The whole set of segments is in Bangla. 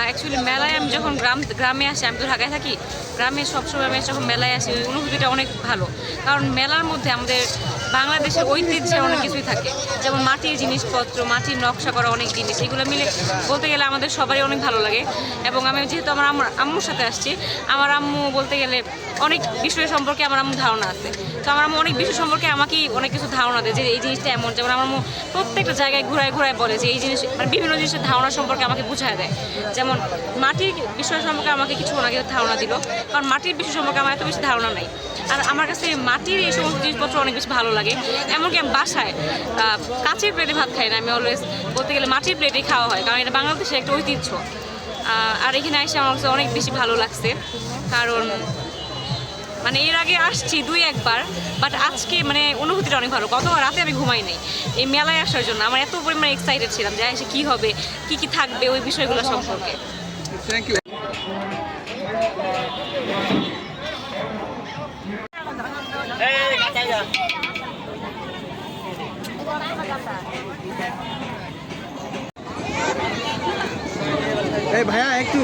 অ্যাকচুয়ালি মেলায় আমি যখন গ্রামে আসি, আমি তো ঢাকায় থাকি, গ্রামে সবসময় আমি যখন মেলায় আসি ওই অনুভূতিটা অনেক ভালো। কারণ মেলার মধ্যে আমাদের বাংলাদেশের ঐতিহ্যের অনেক কিছুই থাকে, যেমন মাটির জিনিসপত্র, মাটির নকশা করা অনেক জিনিস, এগুলো মিলে বলতে গেলে আমাদের সবারই অনেক ভালো লাগে। এবং আমি যেহেতু আমার আম্মুর সাথে আসছি, আমার আম্মু বলতে গেলে অনেক বিষয় সম্পর্কে আমার আম্মু ধারণা আছে। তো আমার আম্মু অনেক বিষয় সম্পর্কে আমাকেই অনেক কিছু ধারণা দেয় যে এই জিনিসটা এমন। যেমন আমার আম্মু প্রত্যেকটা জায়গায় ঘুরায় ঘুরায় বলে যে এই জিনিস, মানে বিভিন্ন জিনিসের ধারণা সম্পর্কে আমাকে বুঝায় দেয়। যেমন মাটির বিষয় সম্পর্কে আমাকে কিছু ওনাকে ধারণা দিল, কারণ মাটির বিষয় সম্পর্কে আমার এত বেশি ধারণা নাই। আর আমার কাছে মাটির এই সমস্ত জিনিসপত্র অনেক বেশি ভালো লাগে। এমনকি আমি বাসায় কাচের প্লেটে ভাত খাই না, আমি অলওয়েজ বলতে গেলে মাটির প্লেটেই খাওয়া হয়, কারণ এটা বাংলাদেশের একটা ঐতিহ্য। আর এখানে এসে আমার কাছে অনেক বেশি ভালো লাগছে, কারণ মানে এর আগে আসছি 2-1 বার, বাট আজকে মানে অনুভূতিটা অনেক ভালো। গতবার রাতে আমি ঘুমাই নাই এই মেলায় আসার জন্য, আমার এত পরিমাণে এক্সাইটেড ছিলাম যে এসে কী হবে, কী কী থাকবে, ওই বিষয়গুলো সম্পর্কে। Thank you. এই ভাইয়া একটু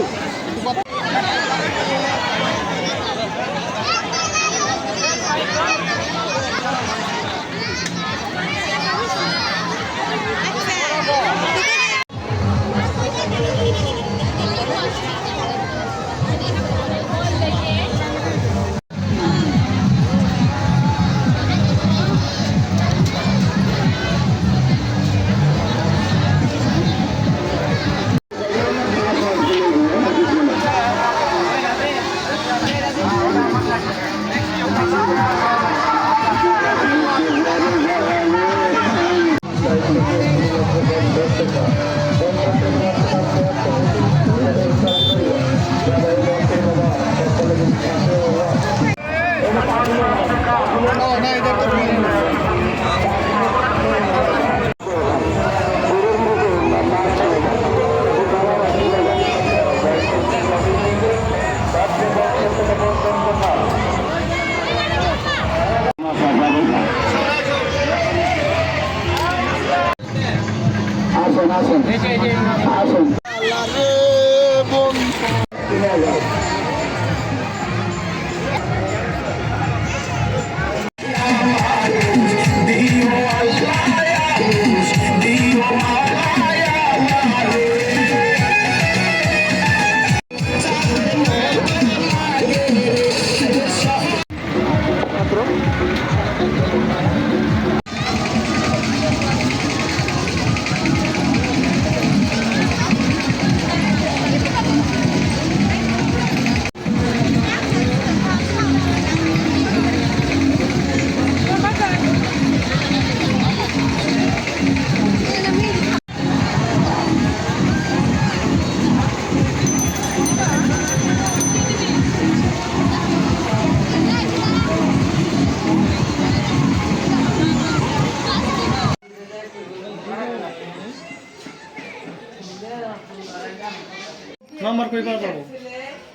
নাম্বার কই পাওয়া যাবো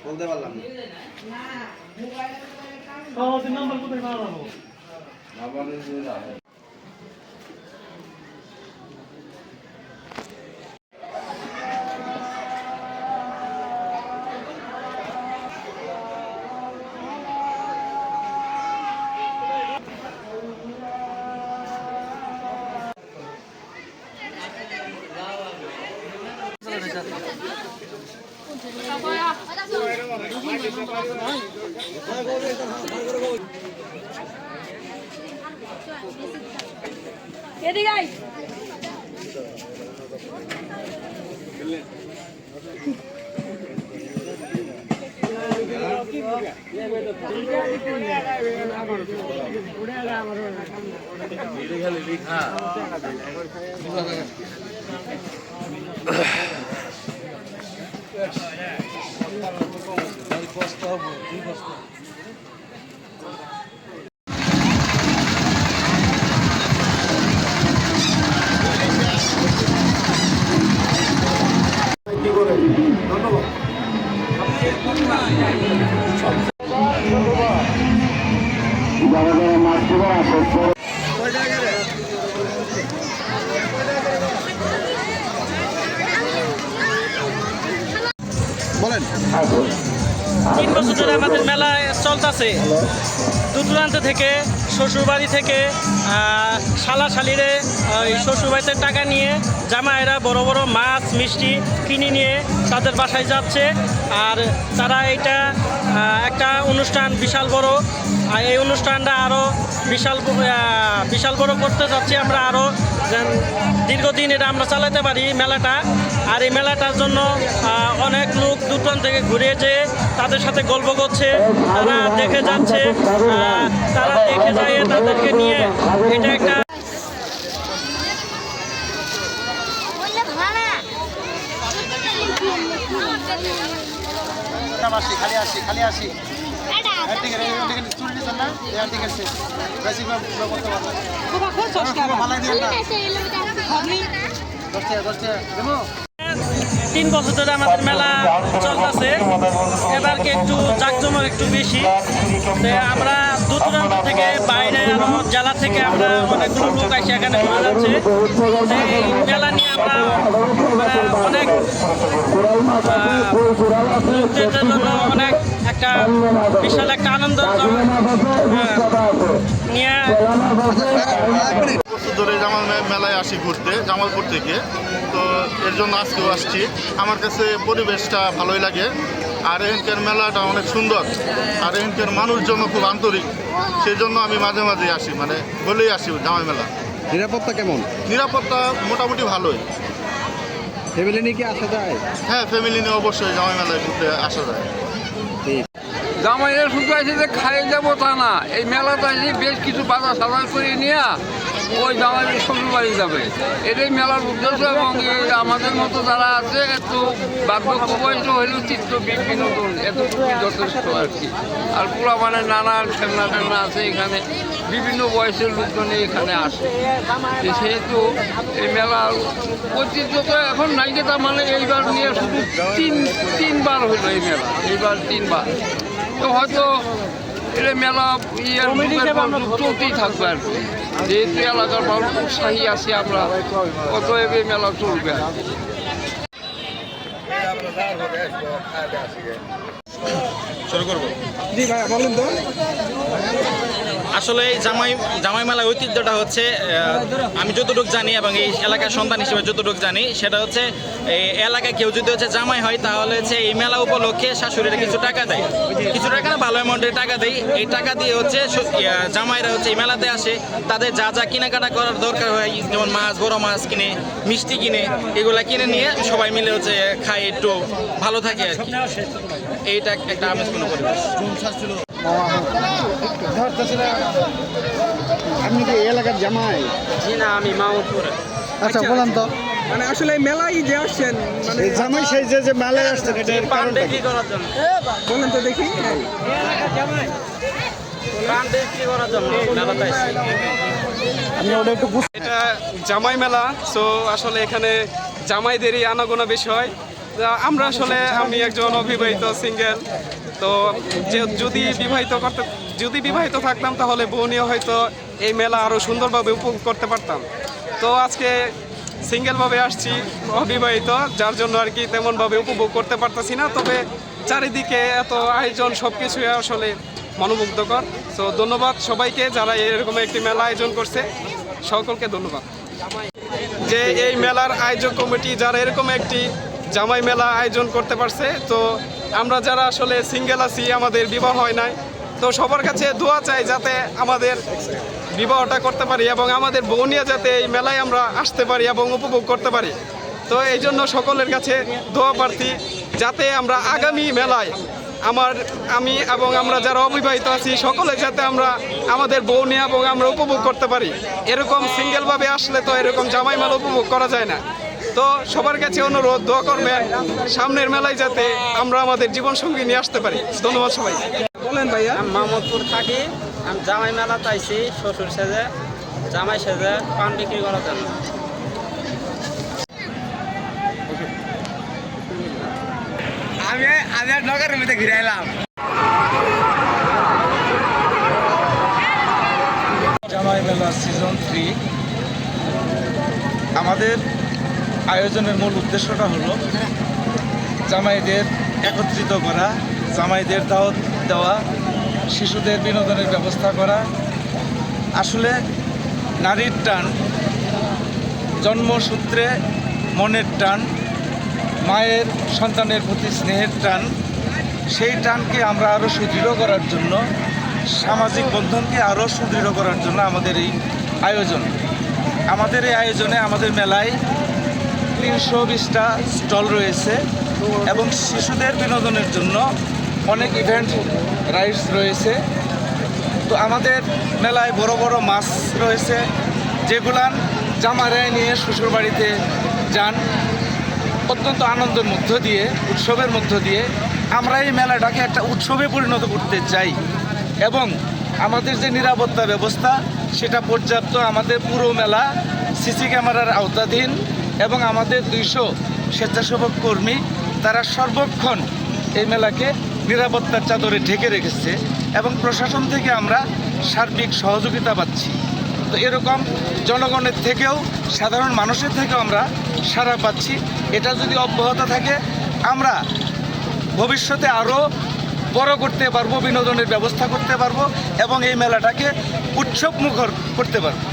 বলতে পারলাম না। নাম্বার কোথায় পাওয়া যাবো? বলেন 3 বছর ধরে আমাদের মেলা চলতেছে। দূর দূরান্ত থেকে, শ্বশুরবাড়ি থেকে শালা-শালিরে শ্বশুরবাড়িতে টাকা নিয়ে জামাইরা বড় বড় মাছ মিষ্টি কিনে নিয়ে তাদের বাসায় যাচ্ছে। আর তারা এটা একটা অনুষ্ঠান বিশাল বড়, আর এই অনুষ্ঠানটা আরও বিশাল বড় করতে যাচ্ছি আমরা, আরও দীর্ঘদিন এটা আমরা চালাতে পারি মেলাটা। আর এই মেলাটার জন্য অনেক লোক দূরদূরান্ত থেকে ঘুরে যেয়ে তাদের সাথে গল্প করছে, তারা দেখে যাচ্ছে, তারা দেখে যায় তাদেরকে নিয়ে। এটা একটা খালি আসি তিন বছর ধরে আমাদের মেলা চলতেছে। এবারকে একটু জাঁকজমক একটু বেশি। আমরা দূর দূরান্ত থেকে, বাইরে আরো জেলা থেকে আমরা অনেকগুলো লোক আসি এখানে ঘুরে যাচ্ছে। এই মেলা নিয়ে আমরা অনেক লোকদের জন্য অনেক একটা বিশাল একটা আনন্দ নিয়ে ধরে জামাল মেলায় আসি ঘুরতে জামালপুর থেকে। তো এর জন্য আজকেও আসছি। আমার কাছে পরিবেশটা ভালোই লাগে, আর এখানকার মেলাটা অনেক সুন্দর, আর এখানকার মানুষজন খুব আন্তরিক। সেই জন্য আমি মাঝে মাঝে আসি, মানে বলেই আসি জামাই মেলা। নিরাপত্তা কেমন? নিরাপত্তা মোটামুটি ভালোই। ফ্যামিলি নিয়ে কি আসা যায়? হ্যাঁ, ফ্যামিলি নিয়ে অবশ্যই জামাই মেলায় ঘুরতে আসা যায়। জামাইয়ের শুধু আছে যে খাইয়ে যাবো তা না, এই মেলাটা এসে বেশ কিছু বাজার সাজার করে নিয়ে ওই জামাইয়ের শ্বশুর বাড়ি যাবে, এটাই মেলার উদ্দেশ্য। এবং আমাদের মতো যারা আছে একটু বার্ধক্য বয়স হইলেও চিত্ত বিনোদন এতটুকুই যথেষ্ট আর কি। আর পুরা মানে নানান খেলনা টেলনা আছে এখানে, বিভিন্ন বয়সের লোকজনে এখানে আসে। সেহেতু এই মেলার ঐতিহ্য তো এখন নাই, যেটা মানে এইবার নিয়ে শুধু তিনবার হইলো এই মেলা, এইবার 3 বার। তো হয়তো এটা মেলা চলতেই থাকবে আর কি। যেহেতু এলাকার মানুষ উৎসাহী আছি আমরা, অতএব এই মেলা চলবে। শুরু করবো। জি ভাই বলেন তো। আসলে এই জামাই মেলার ঐতিহ্যটা হচ্ছে, আমি যতটুকু জানি এবং এই এলাকার সন্তান হিসেবে যতটুকু জানি, সেটা হচ্ছে এই এলাকায় কেউ যদি হচ্ছে জামাই হয় তাহলে হচ্ছে এই মেলা উপলক্ষে শাশুড়িরা কিছু টাকা দেয়, কিছু টাকা না ভালো অ্যামাউন্টের টাকা দেয়। এই টাকা দিয়ে হচ্ছে জামাইরা হচ্ছে এই মেলাতে আসে, তাদের যা যা কেনাকাটা করার দরকার হয়, যেমন মাছ, বড় মাছ কিনে, মিষ্টি কিনে, এগুলা কিনে নিয়ে সবাই মিলে হচ্ছে খায়, একটু ভালো থাকে আর কি। এইটা একটা আমেজপূর্ণ পরিবেশ। আপনি কি এলাকার জামাই? জি না, আমি মাহমুদপুরে। আচ্ছা বলেন তো, মানে আসলে মেলায় যে আসছেন, মানে এই জামাই সেই যে মেলায় আসছেন, এটা পান বিক্রি করার জন্য। বলেন তো দেখি। পান বিক্রি করার জন্য মেলাতে আসছি। আমি ওটা একটু এটা জামাই মেলা, সো আসলে এখানে জামাইদেরই আনাগোনা বেশি হয়। আমরা আসলে, আমি একজন অবিবাহিত সিঙ্গেল, তো যদি বিবাহিত থাকতাম তাহলে বউ নিয়ে হয়তো এই মেলা আরও সুন্দরভাবে উপভোগ করতে পারতাম। তো আজকে সিঙ্গেলভাবে আসছি, অবিবাহিত, যার জন্য আর কি তেমনভাবে উপভোগ করতে পারতাছি না। তবে চারিদিকে এত আয়োজন, সব কিছুই আসলে মনোমুগ্ধকর। সো ধন্যবাদ সবাইকে যারা এরকম একটি মেলা আয়োজন করছে, সকলকে ধন্যবাদ। যে এই মেলার আয়োজক কমিটি যারা এরকম একটি জামাই মেলা আয়োজন করতে পারছে। তো আমরা যারা আসলে সিঙ্গেল আছি, আমাদের বিবাহ হয় নাই, তো সবার কাছে দোয়া চাই যাতে আমাদের বিবাহটা করতে পারি এবং আমাদের বউ নিয়ে যাতে এই মেলায় আমরা আসতে পারি এবং উপভোগ করতে পারি। তো এই জন্য সকলের কাছে দোয়া প্রার্থী যাতে আমরা আগামী মেলায় আমি এবং আমরা যারা অবিবাহিত আছি সকলে যাতে আমরা আমাদের বউ নিয়ে এবং আমরা উপভোগ করতে পারি। এরকম সিঙ্গেলভাবে আসলে তো এরকম জামাই মেলা উপভোগ করা যায় না। তো সবার কাছে অনুরোধ, দোয়া করবেন সামনের মেলায় যাতে আমরা আমাদের জীবনসঙ্গী নিয়ে আসতে পারি। ধন্যবাদ সবাই। বলেন ভাইয়া। মাহমুদপুর থাকি, আমি জামাই মেলা চাইছি শ্বশুর সেজে, জামাই সেজে পান বিক্রি করার জন্য। আমি আর নগরের মধ্যে ঘুরে এলাম। জামাই মেলা সিজন 3 আমাদের আয়োজনের মূল উদ্দেশ্যটা হলো জামাইদের একত্রিত করা, জামাইদের দাওয়াত দেওয়া, শিশুদের বিনোদনের ব্যবস্থা করা। আসলে নারীর টান, জন্মসূত্রে মনের টান, মায়ের সন্তানের প্রতি স্নেহের টান, সেই টানকে আমরা আরও সুদৃঢ় করার জন্য, সামাজিক বন্ধনকে আরও সুদৃঢ় করার জন্য আমাদের এই আয়োজন। আমাদের এই আয়োজনে, আমাদের মেলায় 320টা স্টল রয়েছে এবং শিশুদের বিনোদনের জন্য অনেক ইভেন্ট রাইডস রয়েছে। তো আমাদের মেলায় বড় বড় মাছ রয়েছে, যেগুলান জামাইরা নিয়ে শ্বশুরবাড়িতে যান অত্যন্ত আনন্দের মধ্য দিয়ে, উৎসবের মধ্য দিয়ে। আমরা এই মেলাটাকে একটা উৎসবে পরিণত করতে চাই এবং আমাদের যে নিরাপত্তা ব্যবস্থা সেটা পর্যাপ্ত। আমাদের পুরো মেলা সিসি ক্যামেরার আওতাধীন এবং আমাদের 200 স্বেচ্ছাসেবক কর্মী তারা সর্বক্ষণ এই মেলাকে নিরাপত্তার চাদরে ঢেকে রেখেছে এবং প্রশাসন থেকে আমরা সার্বিক সহযোগিতা পাচ্ছি। তো এরকম জনগণের থেকেও, সাধারণ মানুষের থেকেও আমরা সাড়া পাচ্ছি। এটা যদি অব্যাহত থাকে আমরা ভবিষ্যতে আরও বড় করতে পারবো, বিনোদনের ব্যবস্থা করতে পারবো এবং এই মেলাটাকে উৎসবমুখর করতে পারবো।